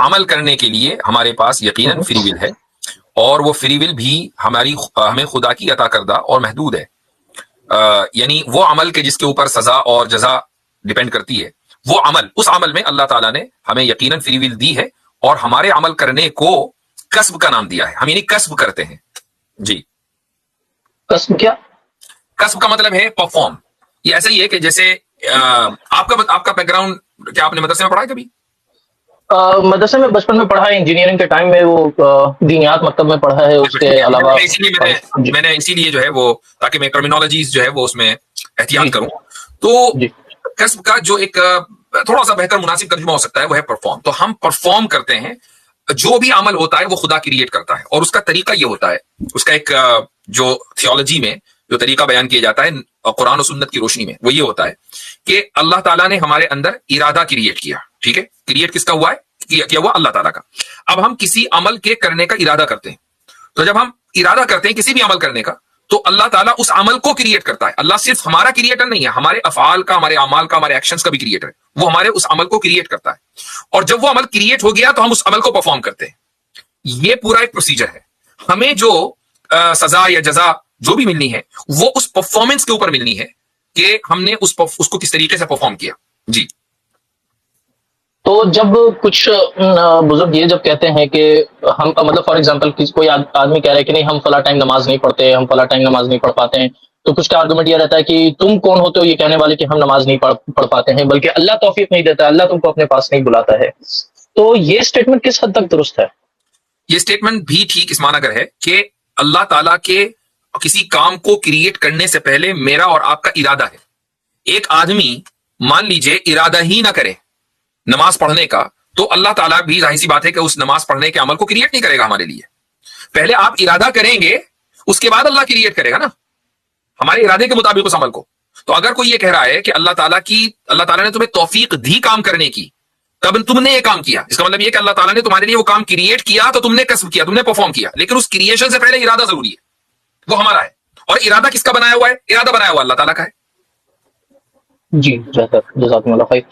عمل کرنے کے لیے ہمارے پاس یقیناً فری ول ہے، اور وہ فری ول بھی ہمیں خدا کی عطا کردہ اور محدود ہے. یعنی وہ عمل کے جس کے اوپر سزا اور جزا ڈیپینڈ کرتی ہے، وہ عمل، اس عمل میں اللہ تعالیٰ نے ہمیں یقیناً فری ول دی ہے، اور ہمارے عمل کرنے کو کسب کا نام دیا ہے. ہم یعنی کسب کرتے ہیں. جی، کسب کیا؟ کسب کا مطلب ہے پرفارم. یہ ایسا ہی ہے کہ جیسے آپ کا بیک گراؤنڈ، کیا آپ نے مدرسے میں پڑھا ہے کبھی؟ مدرسے میں بچپن میں پڑھا ہے، انجینئرنگ کے ٹائم میں وہ دینیات مکتب میں پڑھا ہے، اس کے علاوہ میں نے اسی لیے جو ہے وہ، تاکہ میں ٹرمینالوجیز جو ہے وہ اس میں احتیاط جی کروں. تو جی کسب کا جو ایک تھوڑا سا بہتر مناسب ترجمہ ہو سکتا ہے وہ ہے پرفارم. تو ہم پرفارم کرتے ہیں. جو بھی عمل ہوتا ہے وہ خدا کریٹ کرتا ہے، اور اس کا طریقہ یہ ہوتا ہے، اس کا ایک جو تھیولوجی میں جو طریقہ بیان کیا جاتا ہے قرآن و سنت کی روشنی میں، وہ یہ ہوتا ہے کہ اللہ تعالیٰ نے ہمارے اندر ارادہ کریٹ کیا. ٹھیک ہے، کریٹ کس کا ہوا ہے؟ کیا ہوا اللہ تعالیٰ کا. اب ہم کسی عمل کے کرنے کا ارادہ کرتے ہیں. تو جب ہم ارادہ کرتے ہیں کسی بھی عمل کرنے کا، تو اللہ تعالیٰ اس عمل کو کریٹ کرتا ہے. اللہ صرف ہمارا کریٹر نہیں ہے، ہمارے افعال کا، ہمارے اعمال کا، ہمارے ایکشنز کا بھی کریٹر ہے. وہ ہمارے اس عمل کو کریٹ کرتا ہے، اور جب وہ عمل کریٹ ہو گیا تو ہم اس عمل کو پرفارم کرتے ہیں. یہ پورا ایک پروسیجر ہے. ہمیں جو سزا یا جزا جو بھی ملنی ہے وہ اس پرفارمنس کے اوپر ملنی ہے کہ ہم نے اس کو کس طریقے سے پرفارم کیا. جی. تو جب کچھ بزرگ یہ جب کہتے ہیں کہ ہم، مطلب فار ایگزامپل کوئی آدمی کہہ رہا ہے کہ نہیں ہم فلاں ٹائم نماز نہیں پڑھتے، ہم فلاں ٹائم نماز نہیں پڑھ پاتے ہیں، تو کچھ کا آرگومنٹ یہ رہتا ہے کہ تم کون ہوتے ہو یہ کہنے والے کہ ہم نماز نہیں پڑھ پاتے ہیں، بلکہ اللہ توفیق نہیں دیتا، اللہ تم کو اپنے پاس نہیں بلاتا ہے. تو یہ اسٹیٹمنٹ کس حد تک درست ہے؟ یہ اسٹیٹمنٹ بھی ٹھیک اس معنی اگر ہے کہ اللہ تعالیٰ کے کسی کام کو کریٹ کرنے سے پہلے میرا اور آپ کا ارادہ ہے. ایک آدمی مان لیجئے ارادہ ہی نہ کرے نماز پڑھنے کا، تو اللہ تعالیٰ بھی ظاہر سی بات ہے کہ اس نماز پڑھنے کے عمل کو کریٹ نہیں کرے گا ہمارے لیے. پہلے آپ ارادہ کریں گے، اس کے بعد اللہ کریٹ کرے گا نا، ہمارے ارادے کے مطابق اس عمل کو. تو اگر کوئی یہ کہہ رہا ہے کہ اللہ تعالیٰ نے تمہیں توفیق دی کام کرنے کی، تب تم نے یہ کام کیا، اس کا مطلب یہ کہ اللہ تعالیٰ نے تمہارے لیے وہ کام کریٹ کیا، تو تم نے کسب کیا، تم نے پرفارم کیا. لیکن اس کریشن سے پہلے ارادہ ضروری ہے، وہ ہمارا ہے. اور ارادہ کس کا بنایا ہوا ہے؟ ارادہ بنایا ہوا اللہ تعالیٰ کا ہے. جی، جزاک اللہ خیر.